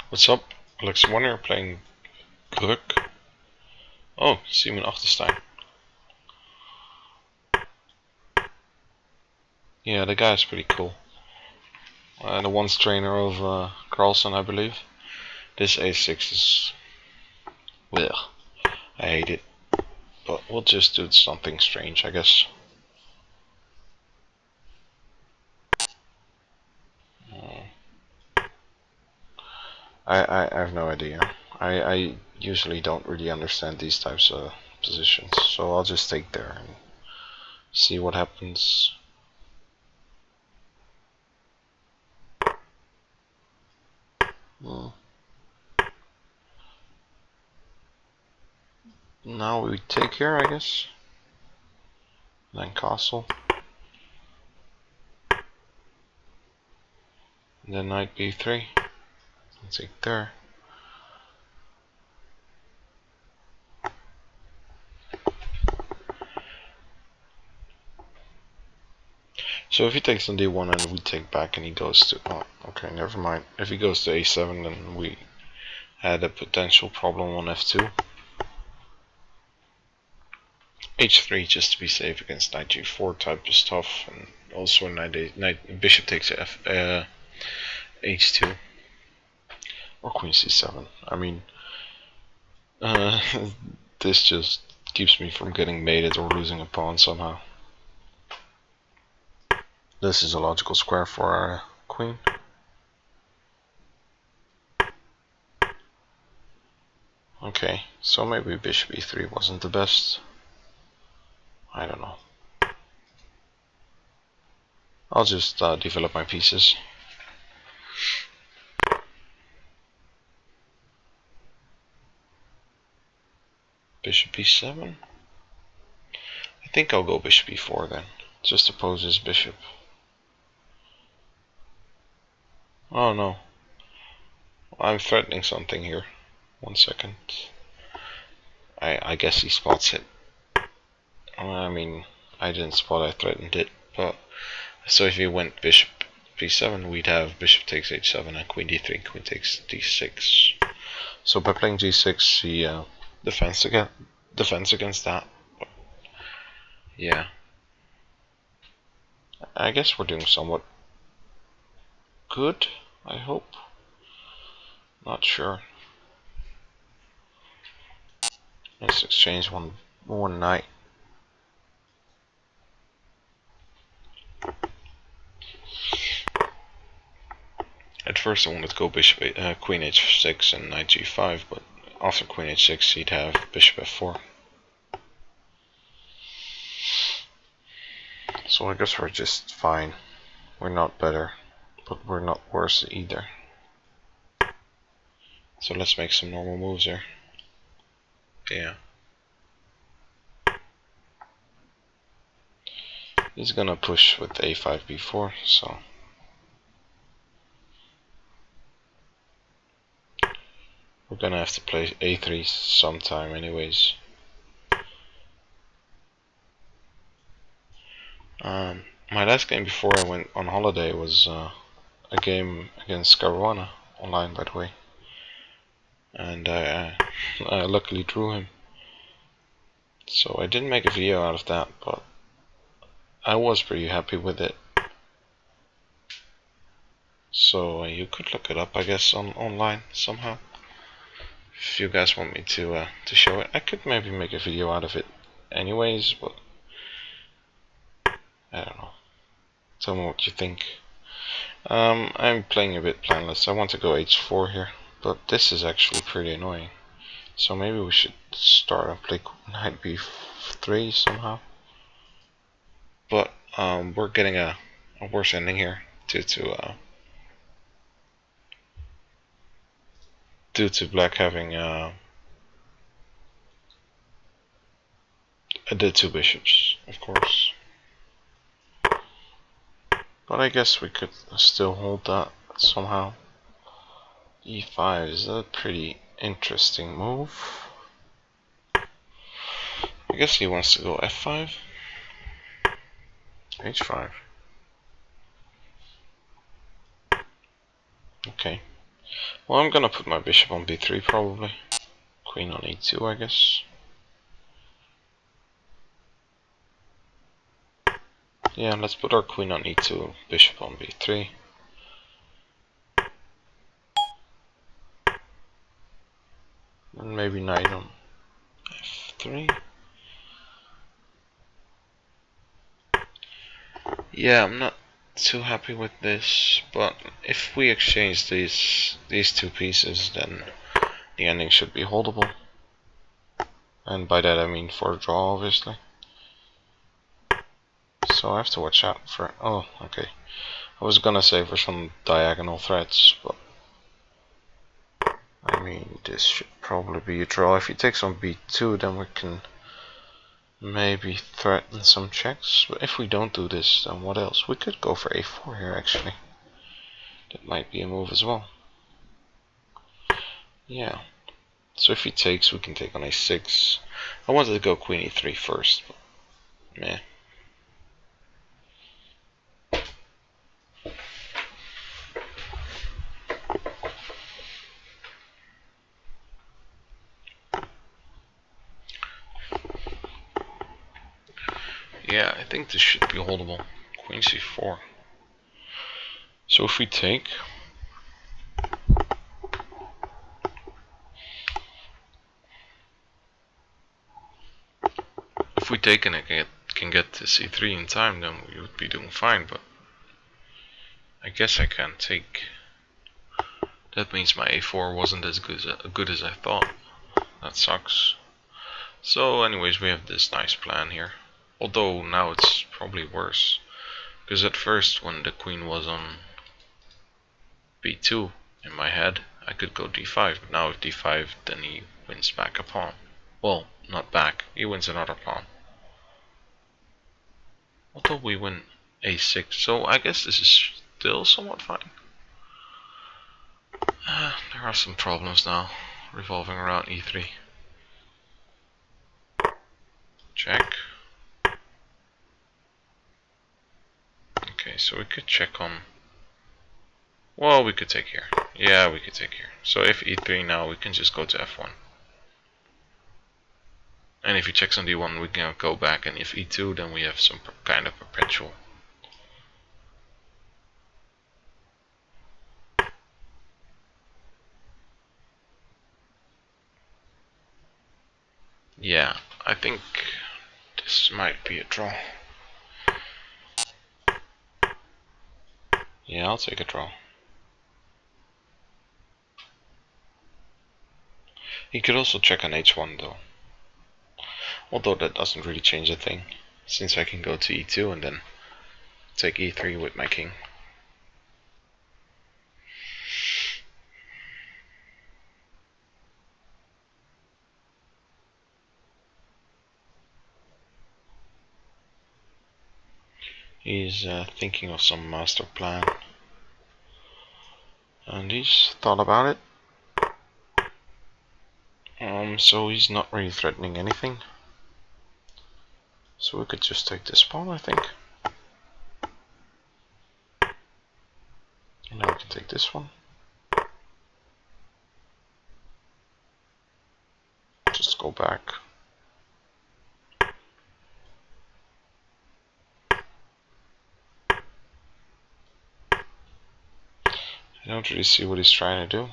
What's up? alexy1 here playing Gruk. Oh, Simen Agdestein. Yeah, the guy's pretty cool. The once trainer of Carlson, I believe. This A6 is... well, I hate it. But we'll just do something strange, I guess. I have no idea. I usually don't really understand these types of positions, so I'll just take there and see what happens. Now we take here, I guess. Then castle. And then knight b3. Let's take there. So if he takes on d1 and we take back and he goes to... oh, okay, never mind. If he goes to a7, then we had a potential problem on f2. h3 just to be safe against knight g4 type of stuff, and also bishop takes h2 or queen c7. I mean, this just keeps me from getting mated or losing a pawn somehow. This is a logical square for our queen. Okay, so maybe bishop e3 wasn't the best. I don't know. I'll just develop my pieces. Bishop e7. I think I'll go bishop e4 then. Just oppose his bishop. Oh no. I'm threatening something here. 1 second. I guess he spots it. I mean, I didn't spot, I threatened it. But so if he went bishop b7, we'd have bishop takes h7 and queen d3, queen takes d6. So by playing g6, he defends against that. But yeah, I guess we're doing somewhat good, I hope. Not sure. Let's exchange one knight. At first I wanted to go bishop queen h6 and knight g5, but after queen h6 he'd have bishop f4. So I guess we're just fine. We're not better, but we're not worse either. So let's make some normal moves here. Yeah. He's gonna push with a5 b4, so we're gonna have to play a3 sometime anyways. My last game before I went on holiday was a game against Caruana online, by the way, and I luckily drew him. So I didn't make a video out of that, but I was pretty happy with it. So you could look it up, I guess, online somehow. If you guys want me to show it, I could maybe make a video out of it anyways, but I don't know. Tell me what you think. I'm playing a bit planless. I want to go h4 here, but this is actually pretty annoying. So maybe we should start and play knight b3 somehow. But we're getting a worse ending here due to black having the two bishops, of course. But I guess we could still hold that somehow. e5 is a pretty interesting move. I guess he wants to go f5. h5. Okay. Well, I'm gonna put my bishop on b3 probably. Queen on e2, I guess. Yeah, let's put our queen on e2, bishop on b3. And maybe knight on f3. Yeah, I'm not too happy with this, but if we exchange these two pieces, then the ending should be holdable. And by that I mean for a draw, obviously. So I have to watch out for... oh, okay. I was gonna say for some diagonal threats, but... I mean, this should probably be a draw. If he takes on b2, then we can maybe threaten some checks. But if we don't do this, then what else? We could go for a4 here, actually. That might be a move as well. Yeah. So if he takes, we can take on a6. I wanted to go queen e3 first, but meh. Yeah, I think this should be holdable. Queen c4. So if we take... if we take and can get to c3 in time, then we would be doing fine, but... I guess I can't take... that means my a4 wasn't as good as I thought. That sucks. So anyways, we have this nice plan here. Although now it's probably worse. Because at first, when the queen was on b2 in my head, I could go d5. But now with d5, then he wins back a pawn. Well, not back. He wins another pawn. Although we win a6, so I guess this is still somewhat fine. There are some problems now, revolving around e3. Check. Okay, so we could check on... well, we could take here. Yeah, we could take here. So if e3 now, we can just go to f1. And if he checks on d1, we can go back, and if e2, then we have some kind of perpetual. Yeah, I think this might be a draw. Yeah, I'll take a draw. He could also check on h1 though. Although that doesn't really change a thing, since I can go to e2 and then take e3 with my king. He's thinking of some master plan. And he's thought about it. So he's not really threatening anything. So we could just take this pawn, I think. And now we can take this one. Just go back. I don't really see what he's trying to do.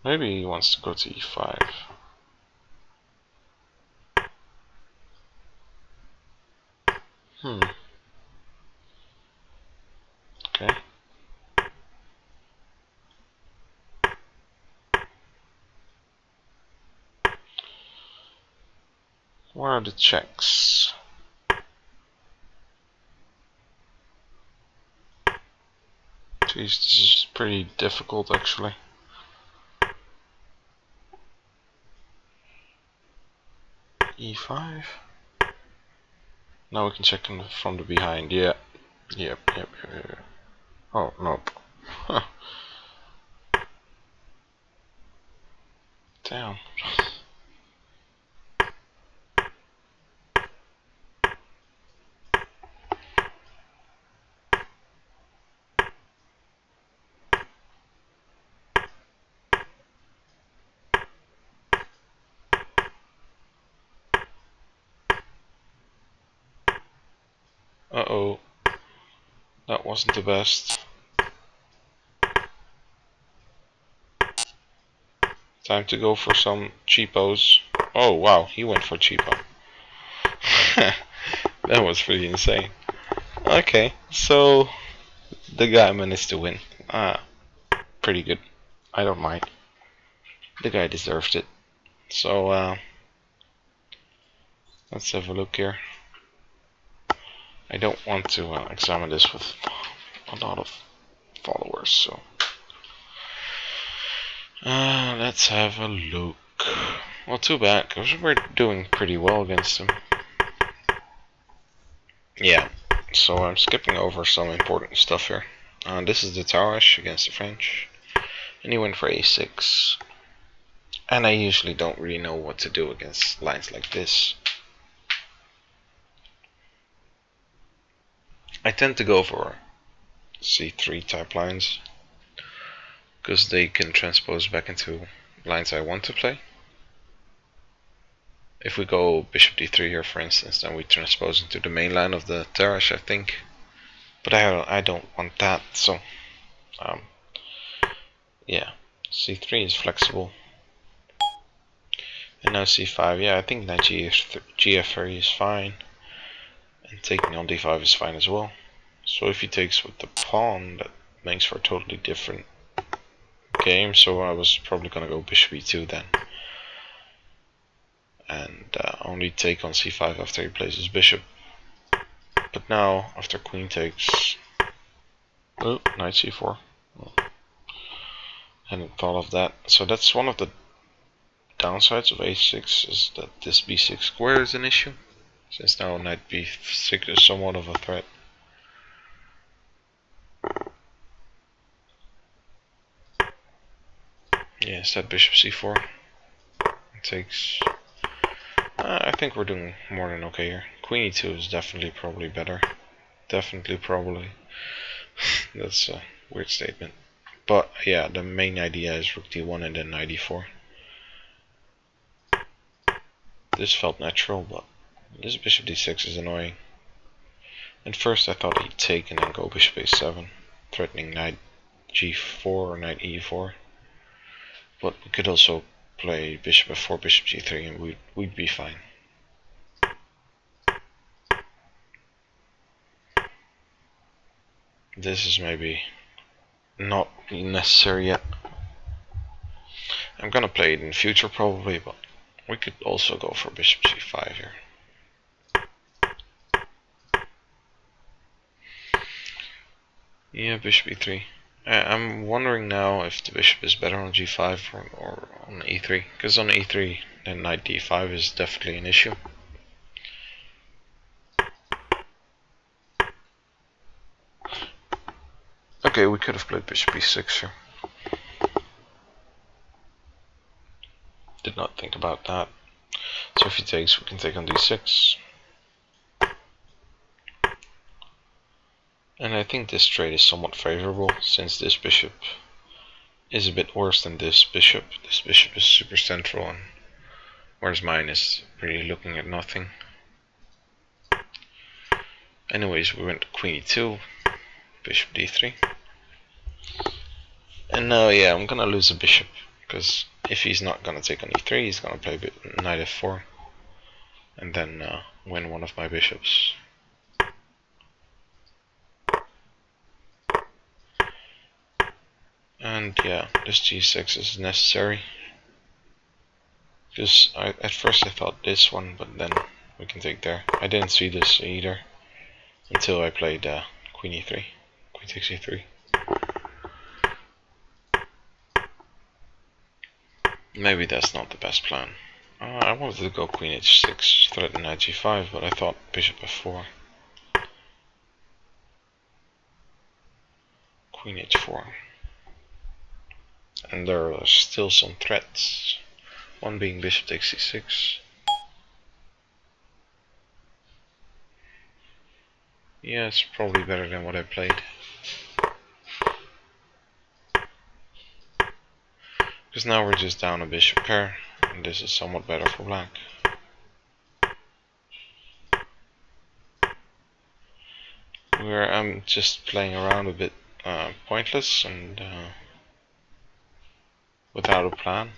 Maybe he wants to go to e5. Okay. Where are the checks? Jeez, this is pretty difficult actually. e5. Now we can check him from the behind. Yeah. Yep. Oh, nope. Huh. Damn. Uh-oh. That wasn't the best. Time to go for some cheapos. Oh wow, he went for cheapo. That was pretty insane. Okay, so the guy managed to win. Pretty good. I don't mind. The guy deserved it. So let's have a look here. I don't want to examine this with a lot of followers, so let's have a look. Well, too bad, because we're doing pretty well against him. Yeah, so I'm skipping over some important stuff here. This is the Tarash against the French, and he went for a6. And I usually don't really know what to do against lines like this. I tend to go for c3 type lines, because they can transpose back into lines I want to play. If we go bishop d3 here, for instance, then we transpose into the main line of the Tarash, I think. But I don't want that, so yeah, c3 is flexible. And now c5, yeah, I think knight gf3 is fine. And taking on d5 is fine as well. So if he takes with the pawn, that makes for a totally different game, so I was probably gonna go bishop e2 then. And only take on c5 after he plays his bishop. But now, after queen takes... Oh, knight c4. Oh. Hadn't thought of that. So that's one of the downsides of h6, is that this b6 square is an issue, since now knight b6 is somewhat of a threat. Yeah, instead bishop c4. It takes... I think we're doing more than okay here. Queen e2 is definitely probably better. Definitely probably. That's a weird statement. But yeah, the main idea is rook d1 and then knight e4. This felt natural, but this bishop d6 is annoying. And first I thought he'd take and then go bishop a7, threatening knight g4 or knight e4. But we could also play bishop f4, bishop g3, and we'd be fine. This is maybe not necessary yet. I'm gonna play it in the future probably, but we could also go for bishop g5 here. Yeah, bishop e3. I'm wondering now if the bishop is better on g5 or on e3, because on e3 then knight d5 is definitely an issue. Okay, we could have played bishop e6 here. Did not think about that. So if he takes, we can take on d6. And I think this trade is somewhat favorable, since this bishop is a bit worse than this bishop. This bishop is super central, and whereas mine is really looking at nothing. Anyways, we went to queen e2, bishop d3. And now, yeah, I'm gonna lose a bishop, because if he's not gonna take on e3, he's gonna play knight f4, and then win one of my bishops. And yeah, this g6 is necessary, because at first I thought this one, but then we can take there. I didn't see this either until I played queen e3, queen takes e3. Maybe that's not the best plan. I wanted to go queen h6, threaten knight g5, but I thought bishop f4. Queen h4. And there are still some threats. One being bishop takes c6. Yeah, it's probably better than what I played. Because now we're just down a bishop pair, and this is somewhat better for black. where I'm just playing around a bit pointless and without a plan.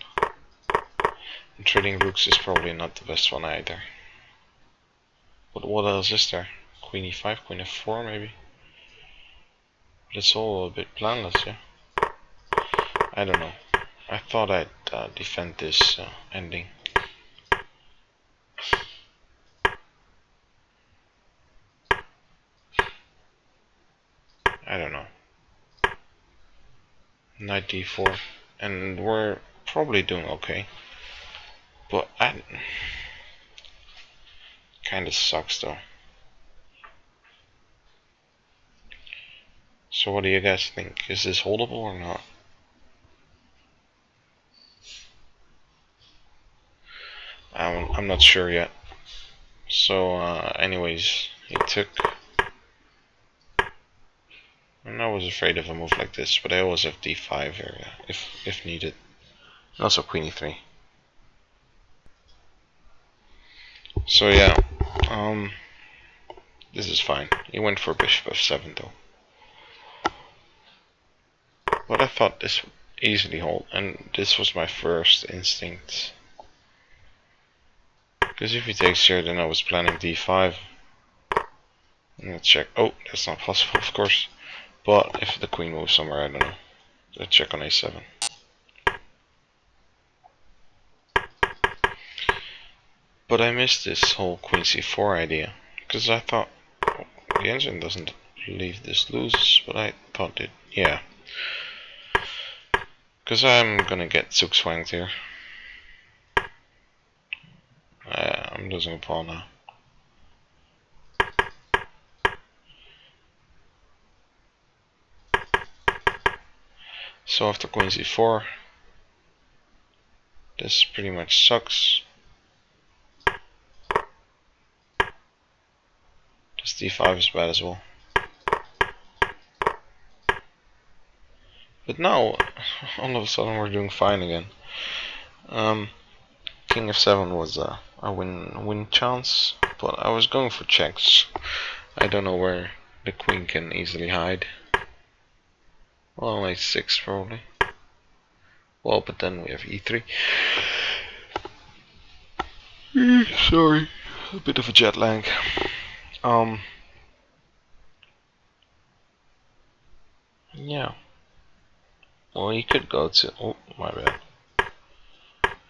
And trading rooks is probably not the best one either. But what else is there? Queen e5, queen f4 maybe? But it's all a bit planless, yeah? I don't know. I thought I'd defend this ending. I don't know. Knight d4. And we're probably doing okay. But I... kinda sucks though. So what do you guys think? Is this holdable or not? I'm not sure yet. So anyways, he took... And I was afraid of a move like this, but I always have d5 here if needed. And also queen e3. So yeah, this is fine. He went for bishop f7 though. But I thought this would easily hold, and this was my first instinct. Because if he takes here, then I was planning d5. And let's check. Oh, that's not possible, of course. But if the queen moves somewhere, I don't know. Let's check on a7. But I missed this whole queen c4 idea. Because I thought, oh, the engine doesn't leave this loose, but I thought it, yeah. Because I'm gonna get zugzwanged here. I'm losing a pawn now. So after queen c4, this pretty much sucks. This d5 is bad as well. But now, all of a sudden we're doing fine again. King f7 was a win chance, but I was going for checks. I don't know where the queen can easily hide. Well, a6 probably. Well, but then we have e3. Sorry, a bit of a jet lag. Yeah. Well, he could go to... Oh, my bad.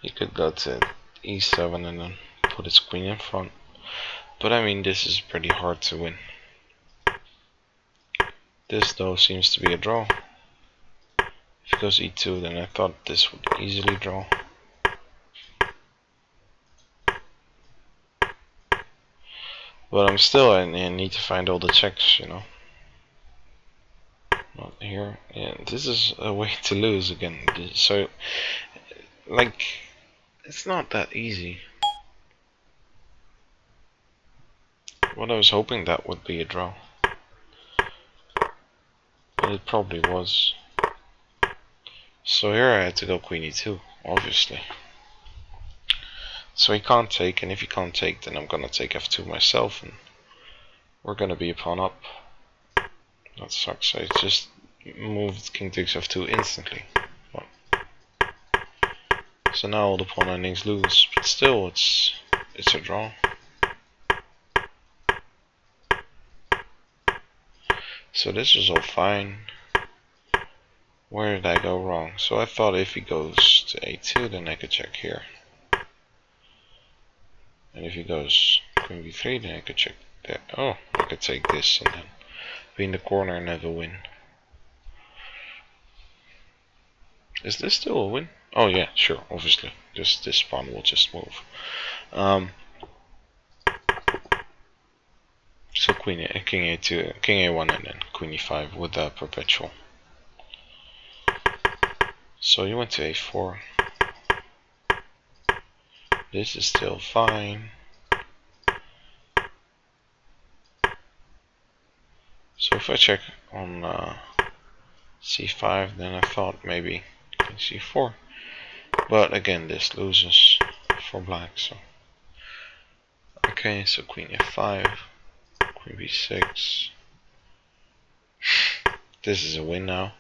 He could go to e7 and then put his queen in front. But I mean, this is pretty hard to win. This, though, seems to be a draw. If it goes e2, then I thought this would easily draw. But I'm still, I need to find all the checks, you know. Not here. Yeah, this is a way to lose again. So, like, it's not that easy. What I was hoping that would be a draw. But it probably was. So here I had to go queen e2, obviously. So he can't take, and if he can't take, then I'm gonna take f2 myself, and we're gonna be a pawn up. That sucks. I just moved king takes f2 instantly. Well, so now all the pawn endings lose, but still it's a draw. So this was all fine. Where did I go wrong? So I thought if he goes to a2, then I could check here. And if he goes queen b3, then I could check there. Oh, I could take this and then be in the corner and have a win. Is this still a win? Oh yeah, sure, obviously. Just this pawn will just move. So king a2, king a1, and then queen e5 with the perpetual. So you went to a4. This is still fine. So if I check on c5, then I thought maybe c4. But again, this loses for black. So okay, so queen f5, queen b6. This is a win now.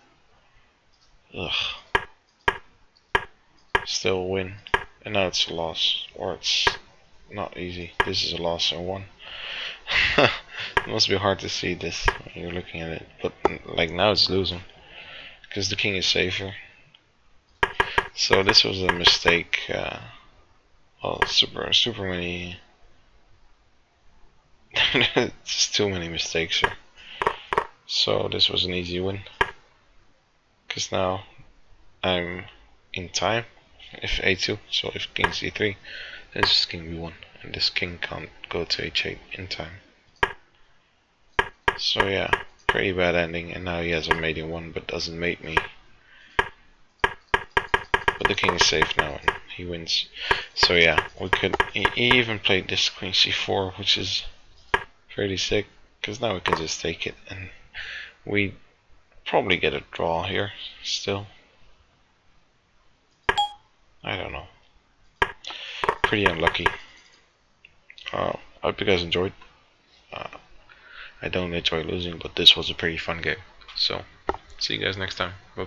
Ugh. Still a win. And now it's a loss. Or it's not easy. This is a loss or one. It must be hard to see this when you're looking at it. But like now it's losing. Because the king is safer. So this was a mistake. Well, super many. Just too many mistakes here. So this was an easy win. Because now I'm in time. If a2, so if king c3, this is king b1, and this king can't go to h8 in time. So yeah, pretty bad ending, and now he has a mate in one, but doesn't mate me. But the king is safe now, and he wins. So yeah, we could. He even played this queen c4, which is pretty sick, because now we can just take it, and we probably get a draw here still. I don't know. Pretty unlucky. I hope you guys enjoyed. I don't enjoy losing, but this was a pretty fun game. So, see you guys next time. Bye.